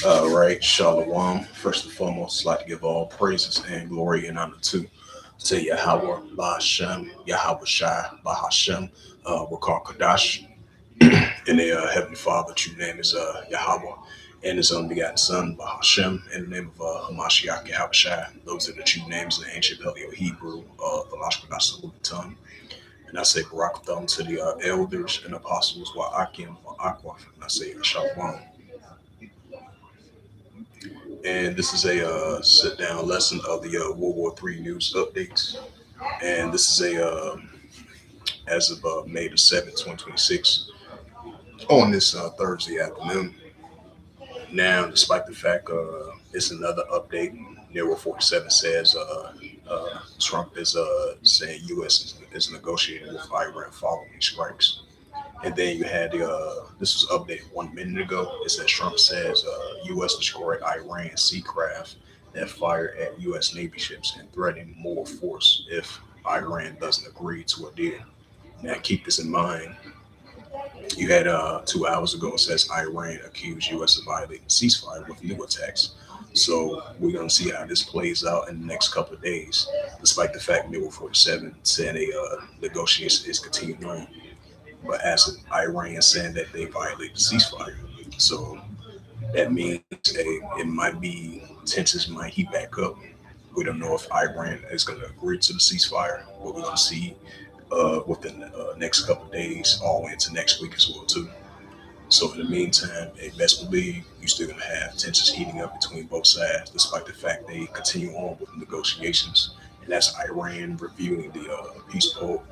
All right, Shalom. First and foremost, I'd like to give all praises and glory and honor to Yahweh, Bahashem, Yahweh Shai, Bahashem, Wakar Kadash, and the Heavenly Father, true name is Yahweh, and His unbegotten Son, Bahashem, in the name of Hamashiach, Yahweh Shai. Those are the true names in ancient Paleo Hebrew, the Lashkadas, the Holy Tongue. And I say Barak Thumb to the elders and apostles, Wa'akim, Wa'akwa, and I say Shalom. And this is a sit down lesson of the World War III news updates. And this is a as of May the 7th, 2026, on this Thursday afternoon. Now, despite the fact it's another update, Nero 47 says Trump is saying U.S. is negotiating with Iran following strikes. And then you had this was updated 1 minute ago. It says Trump says U.S. destroyed Iran sea craft that fired at U.S. Navy ships and threatening more force if Iran doesn't agree to a deal. Now keep this in mind. You had 2 hours ago, it says Iran accused U.S. of violating ceasefire with new attacks. So we're going to see how this plays out in the next couple of days, despite the fact Mil 47 said a negotiation is continuing on. But as of Iran saying that they violated the ceasefire. So that means it might be tensions might heat back up. We don't know if Iran is going to agree to the ceasefire, but we're going to see within the next couple of days, all the way into next week as well too. So in the meantime, best believe you still gonna have tensions heating up between both sides, despite the fact they continue on with negotiations. And that's Iran reviewing the people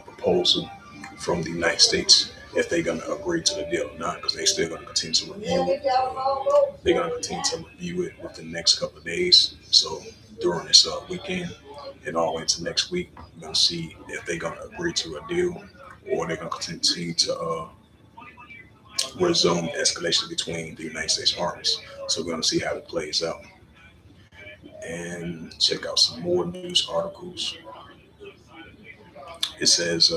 proposal from the United States if they're gonna agree to the deal or not, because they still gonna continue to review it. They're gonna continue to review it within the next couple of days. So during this weekend and all the way into next week, we're gonna see if they're gonna agree to a deal or they're gonna continue to resume escalation between the United States armies. So we're gonna see how it plays out and check out some more news articles. It says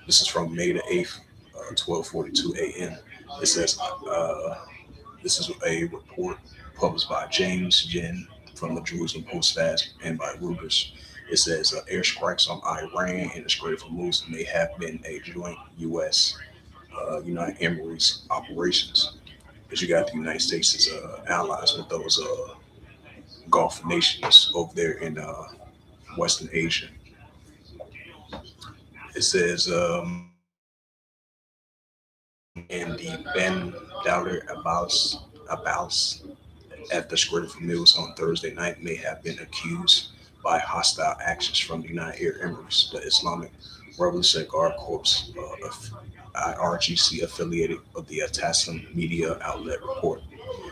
this is from May the 8th, 12:42 a.m. It says this is a report published by James Jen from the Jerusalem Post Fast and by Reuters. It says airstrikes on Iran and the Strait of Hormuz may have been a joint U.S. United Emirates operations, because you got the United States as allies with those Gulf nations over there in Western Asia. It says in the Ben Dauder Abbas at the Strait of Hormuz on Thursday night may have been accused by hostile actions from the United Arab Emirates, the Islamic Revolutionary Guard Corps, IRGC affiliated of the Taslim media outlet report.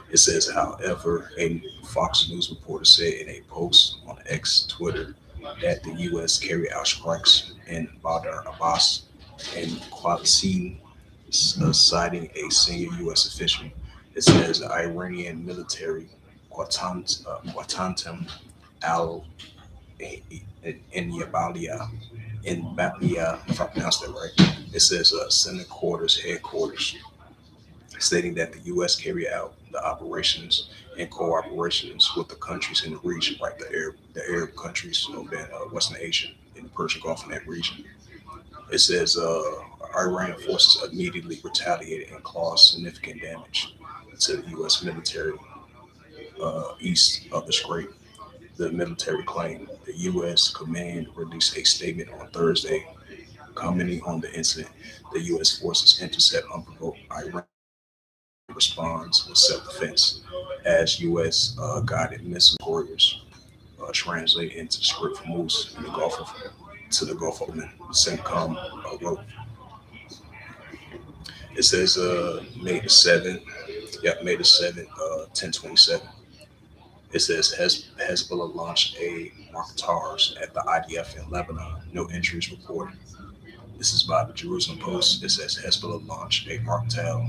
It says, however, a Fox News reporter said in a post on X Twitter that the U.S. carried out strikes in Badr Abbas and Qasim, citing a senior U.S. official. It says the Iranian military Qatantam al Inyabalia in Batlia, if I pronounced that right. It says Senate quarters, headquarters, stating that the U.S. carry out the operations in cooperations with the countries in the region, right? The Arab countries over in Western Asia, in the Persian Gulf, in that region. It says Iran forces immediately retaliated and caused significant damage to the U.S. military east of the Strait. The military claimed the U.S. command released a statement on Thursday commenting on the incident. The U.S. forces intercept unprovoked Iran responds with self-defense as U.S. guided missile warriors translate into script from Moose in the Gulf of to the Gulf of Oman. CENTCOM wrote. It says May the 7th, yeah, May the 7th, 1027. It says Hezbollah launched a Marktars at the IDF in Lebanon. No injuries reported. This is by the Jerusalem Post. It says Hezbollah launched a Marktel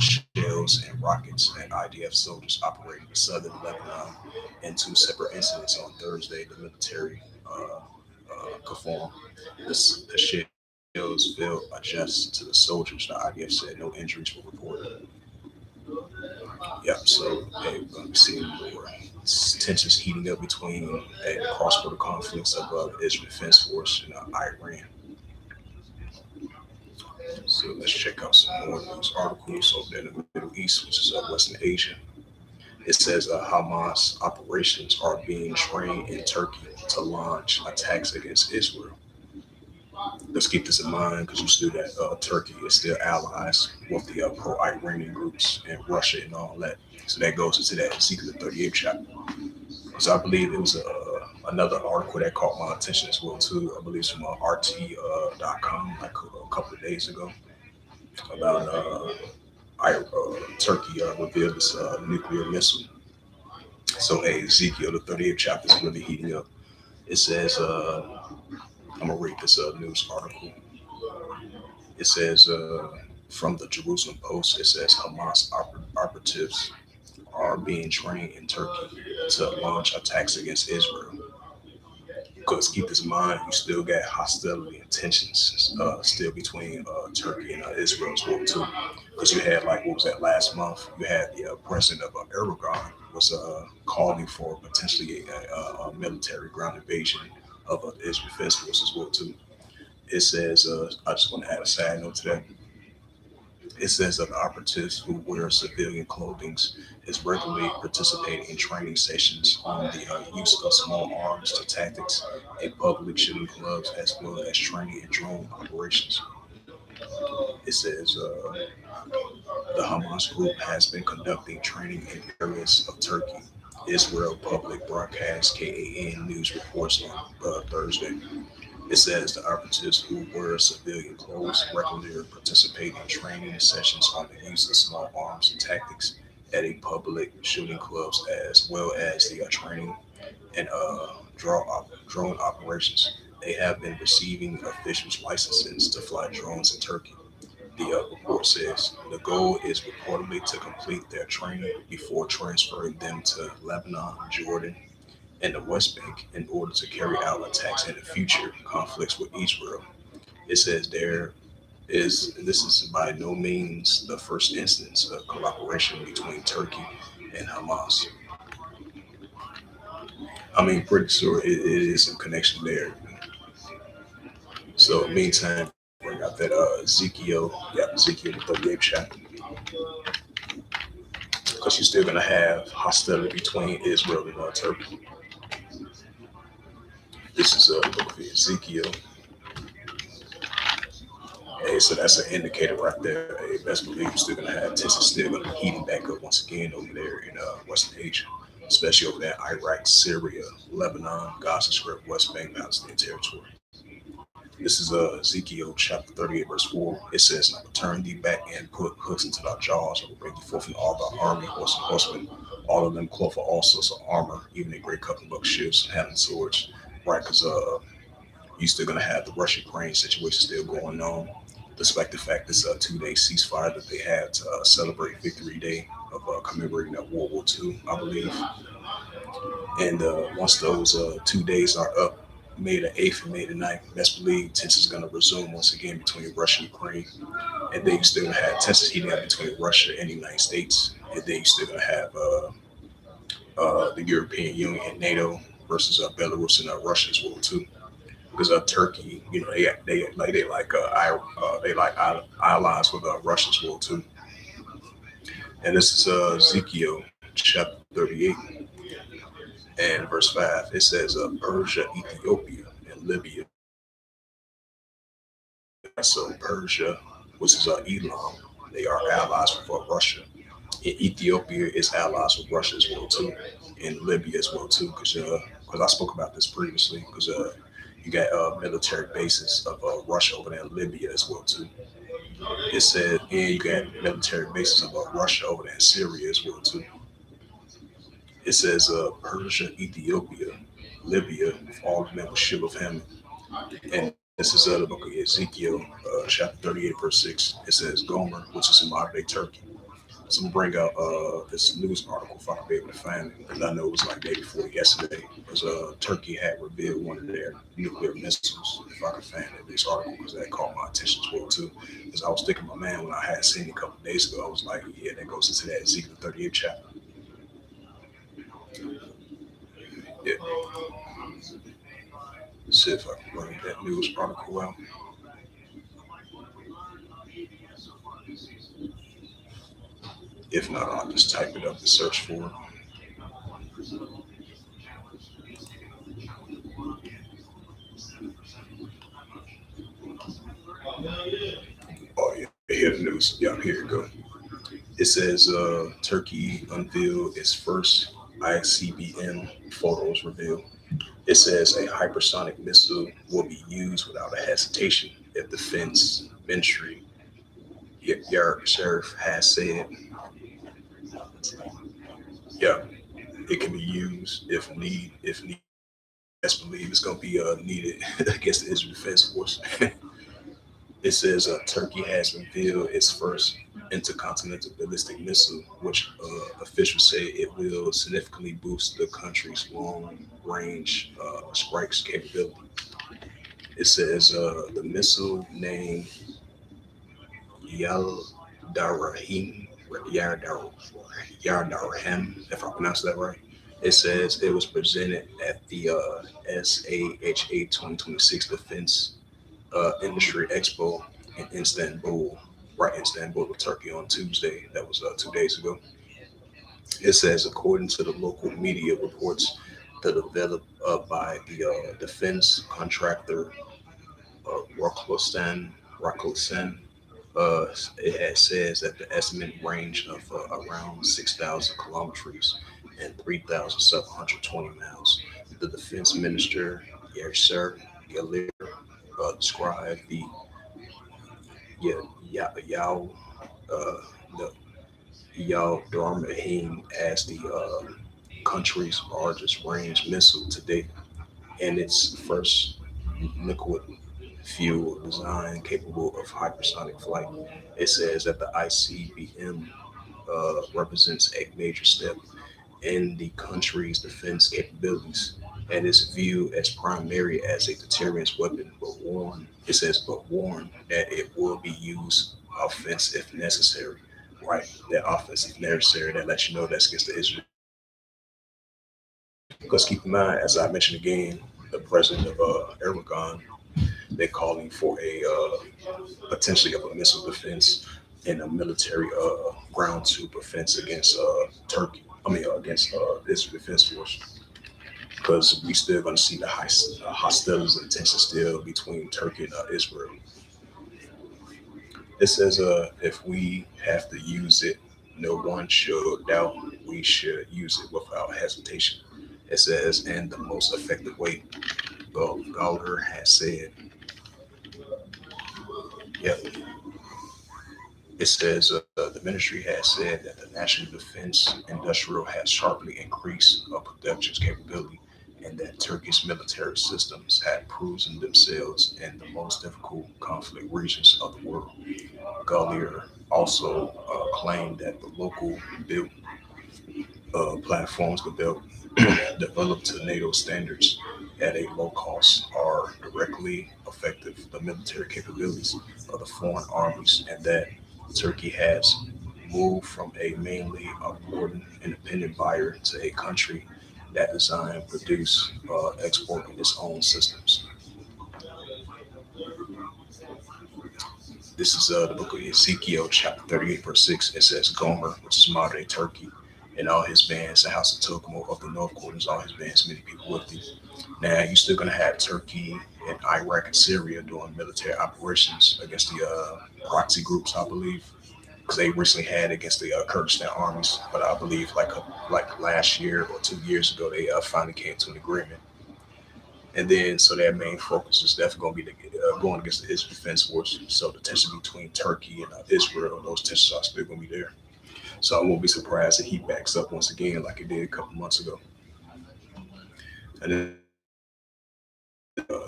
shells and rockets at IDF soldiers operating in southern Lebanon in two separate incidents on Thursday. The military confirmed the shells failed adjust to the soldiers. The IDF said no injuries were reported. Yep. So hey, we're going to be seeing more tensions heating up between the cross-border conflicts of Israel Defense Force and Iran. So let's check out some more news articles over there in the Middle East, which is Western Asia. It says Hamas operations are being trained in Turkey to launch attacks against Israel. Let's keep this in mind because you still that Turkey is still allies with the pro-Iranian groups and Russia and all that. So that goes into that Ezekiel 38 chapter. So I believe it was another article that caught my attention as well too. I believe it's from RT.com like a couple of days ago about Turkey revealed this nuclear missile. So hey, Ezekiel the 38th chapter is really heating up. It says I'm gonna read this news article. It says from the Jerusalem Post. It says Hamas operatives are being trained in Turkey to launch attacks against Israel. Because keep this in mind, you still got hostility and tensions still between Turkey and Israel as well too. Because you had like what was that last month? You had the president of Aragon was calling for potentially a military ground invasion of the Israel Defense Force as well too. It says I just want to add a side note to that. It says that the operatives who wear civilian clothing is regularly participating in training sessions on the use of small arms to tactics in public shooting clubs, as well as training in drone operations. It says the Hamas group has been conducting training in areas of Turkey. Israel Public Broadcast KAN News reports on Thursday. It says the operatives who wear civilian clothes regularly participate in training sessions on the use of small arms and tactics at a public shooting clubs, as well as the training and drone operations. They have been receiving officials' licenses to fly drones in Turkey. The report says the goal is reportedly to complete their training before transferring them to Lebanon, Jordan, and the West Bank in order to carry out attacks in the future conflicts with Israel. It says this is by no means the first instance of collaboration between Turkey and Hamas. I mean, pretty sure it is some connection there. So, meantime, bring out that Ezekiel the 38th chapter, because you're still going to have hostility between Israel and Turkey. This is a book of Ezekiel. Hey, so that's an indicator right there. Hey, best believe you're still gonna have tensions still gonna be heating back up once again over there in Western Asia, especially over there in Iraq, Syria, Lebanon, Gaza Strip, West Bank, Palestinian territory. This is Ezekiel chapter 38, verse 4. It says, "And I will turn thee back and put hooks into thy jaws. I will bring thee forth in all thy army, horse and horsemen, all of them clothed with all sorts of armor, even a great company of ships, having swords." Right, because you still gonna have the Russia-Ukraine situation still going on, despite the fact this 2 day ceasefire that they had to celebrate Victory Day of commemorating that World War II, I believe. And once those 2 days are up, May the 8th and May the 9th, best believe tensions is going to resume once again between Russia and Ukraine. And then you still going to have tensions heating up between Russia and the United States. And then you still going to have the European Union and NATO versus Belarus and Russia as well too. Because Turkey, you know, they like allies with Russia as well too. And this is Ezekiel chapter 38 and verse 5. It says Persia, Ethiopia, and Libya. So Persia, which is Elam, they are allies with Russia. And Ethiopia is allies with Russia as well too, and Libya as well too. Because I spoke about this previously. Because you got military bases of Russia over there in Libya as well too. It said, and you got military bases of Russia over there in Syria as well too. It says Persia, Ethiopia, Libya, all of them with ship of Hammon. And this is the book of Ezekiel, chapter 38, verse 6. It says Gomer, which is in modern day Turkey. So I'm gonna bring out this news article if I can be able to find it, because I know it was like day before yesterday. Because Turkey had revealed one of their nuclear missiles. If I could find it, this article, because that caught my attention as well too. Because I was thinking, my man, when I had seen it a couple of days ago, I was like, yeah, that goes into that Ezekiel 38 chapter. Yeah, see if I can bring that news article out. If not, I'll just type it up and search for it. Oh yeah, here the news. Yeah, here you go. It says Turkey unveiled its first ICBM photos reveal. It says a hypersonic missile will be used without a hesitation if Defense Ministry Yar Sheriff has said, yeah, it can be used if need. Best believe it's going to be needed against the Israel Defense Force. It says Turkey has revealed its first intercontinental ballistic missile, which officials say it will significantly boost the country's long-range strikes capability. It says the missile named Yaldarahim, Yardar, Yardarhem, if I pronounce that right. It says it was presented at the SAHA 2026 Defense Industry Expo in Istanbul, right in Istanbul, Turkey, on Tuesday. That was 2 days ago. It says, according to the local media reports, the developed by the defense contractor Rakuten, uh, it says that the estimated range of around 6,000 kilometers and 3,720 miles. The defense minister, Yasser Galir, described the Yao uh, the Yao Dormahim as the country's largest range missile to date, and its first liquid fuel design capable of hypersonic flight. It says that the ICBM represents a major step in the country's defense capabilities and is viewed as primary as a deterrence weapon, but warned that it will be used offense if necessary. Right, that offense if necessary, that lets you know that's against the Israel. Because keep in mind, as I mentioned again, the president of Erdogan, they're calling for a potentially of a missile defense and a military ground troop offense against Turkey. Against Israel Defense Force, because we still going to see the hostilities and tension still between Turkey and Israel. It says, if we have to use it, no one should doubt we should use it without hesitation. It says, and the most effective way. Well, Gallagher has said, yeah, it says the ministry has said that the national defense industrial has sharply increased production capability and that Turkish military systems had proven themselves in the most difficult conflict regions of the world. Gallier also claimed that the local built platforms developed to NATO standards at a low cost are directly effective the military capabilities of the foreign armies, and that Turkey has moved from a mainly important independent buyer to a country that design, produce, export its own systems. This is the book of Ezekiel, chapter 38, verse 6. It says, Gomer, which is modern day Turkey, and all his bands, the house of Tokmo of the north quarters, all his bands, many people with him. Now, you're still going to have Turkey and Iraq and Syria doing military operations against the proxy groups, I believe, because they recently had against the Kurdistan armies. But I believe like last year or 2 years ago, they finally came to an agreement. And then, so their main focus is definitely going to be going against the Israel Defense Force. So the tension between Turkey and Israel, those tensions are still going to be there. So I won't be surprised if he backs up once again, like he did a couple months ago. And then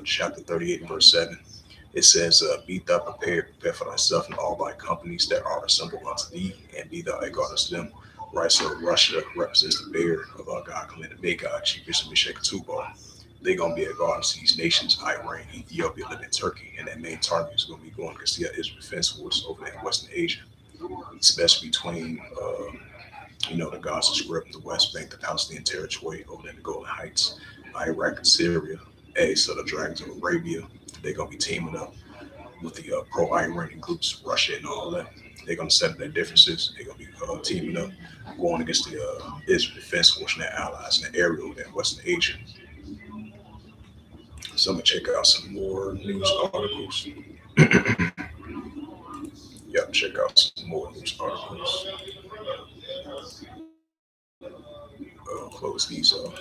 chapter 38, verse 7. It says, "Be thou prepared, prepare for thyself and all thy companies that are assembled unto thee, and be thou a guard unto them." Right, so Russia represents the bear of our God, Kalina Magog, Chief Bishop Meshach Tubal. They're gonna be a guard to these nations: Iran, Ethiopia, Libya, Turkey, and that main target is gonna be going against the Israel Defense Force over there in Western Asia, especially between the Gaza Strip, the West Bank, the Palestinian territory over there in the Golan Heights, Iraq and Syria. Hey, so the Dragons of Arabia, they're gonna be teaming up with the pro-Iranian groups, Russia and all that. They're gonna settle their differences. They're gonna be teaming up, going against the Israel Defense Force and their allies in the area over there in Western Asia. So I'm gonna check out some more news articles. Yep, check out some more news articles. Close these up.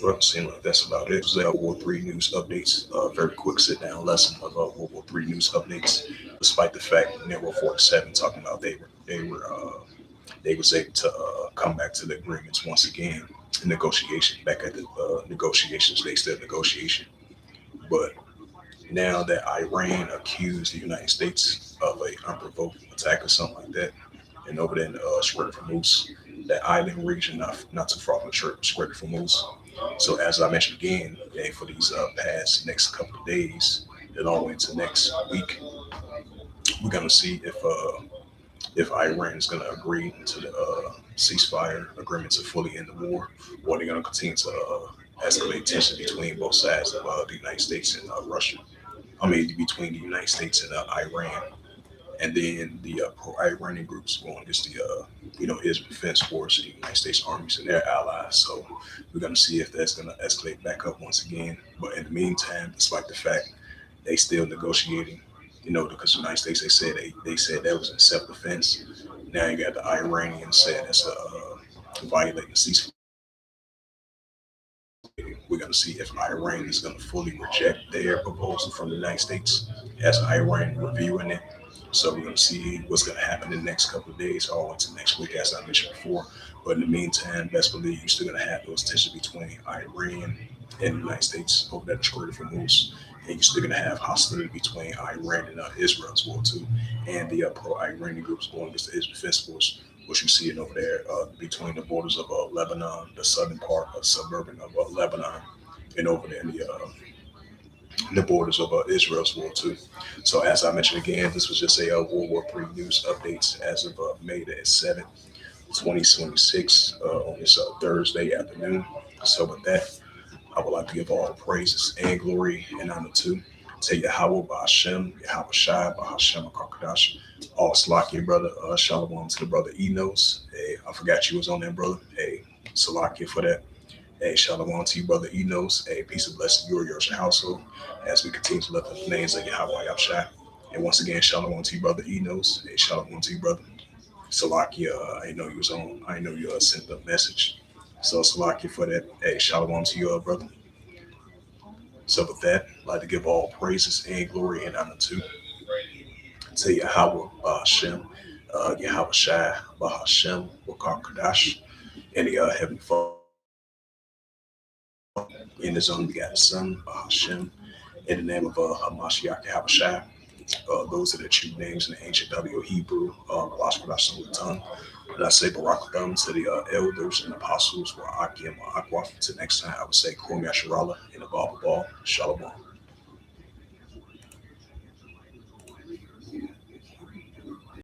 Well, it seems like that's about it. So World War III news updates. Very quick sit down lesson of World War III news updates. Despite the fact Nero 47 talking about they was able to come back to the agreements once again. Negotiation back at the negotiations. They still negotiation, but now that Iran accused the United States of a unprovoked attack or something like that, and over there in Strait of Hormuz, that island region not too far from the Strait of Hormuz. So as I mentioned again, for these past next couple of days, and all the way into next week, we're gonna see if Iran is gonna agree to the ceasefire agreement to fully end the war, or they're gonna continue to escalate tension between both sides of the United States and Russia. I mean, between the United States and Iran, and then the pro-Iranian groups going against the Israel Defense Force, the United States armies and their allies. So we're going to see if that's going to escalate back up once again. But in the meantime, despite the fact they still negotiating, because the United States they said that was in self-defense. Now you got the Iranians saying it's violating the ceasefire. We're going to see if Iran is going to fully reject their proposal from the United States as Iran reviewing it. So we're going to see what's going to happen in the next couple of days, all into next week, as I mentioned before. But in the meantime, best believe you're still going to have those tensions between Iran and the United States over that Strait of Hormuz. And you're still going to have hostility between Iran and Israel as well, too. And the pro-Iranian groups going against the Israel Defense Force, which you see it over there between the borders of Lebanon, the southern part of suburban of Lebanon, and over there in the borders of Israel as well too. So as I mentioned again, this was just a World War III news updates as of May the 7th, 2026 on this Thursday afternoon. So with that, I would like to give all praises and glory and honor to Yahweh Ba'Hashem, Yahweh Shai, Ba'Hashem, Kakadash, all Salakia, brother. Shalom to the brother Enos. Hey, I forgot you was on there, brother. Hey, Salakia for that. Hey, shalom to you, brother Enos. Hey, peace and blessing you or your household as we continue to lift up the names of Yahweh Yahshua. And once again, shalom to you, brother Enos. Hey, shalom to you, brother. Salakia, I know you was on. I know you sent the message. So Salakia for that. Hey, shalom to you, brother. So with that, I'd like to give all praises and glory and honor to Yahweh Hashem, Yahweh Shai, Bahashem, Wakar Kadash, and the Heavenly Father. In his own begotten Son, Hashem, in the name of Hamashiach Yahushua. Those are the true names in the ancient W Hebrew, Lashkadash tongue. And I say Barak to the elders and apostles, Wa'akim, Wa'akwaf. Until next time, I would say Kum Yasharallah in the Bible Ball. Shalom.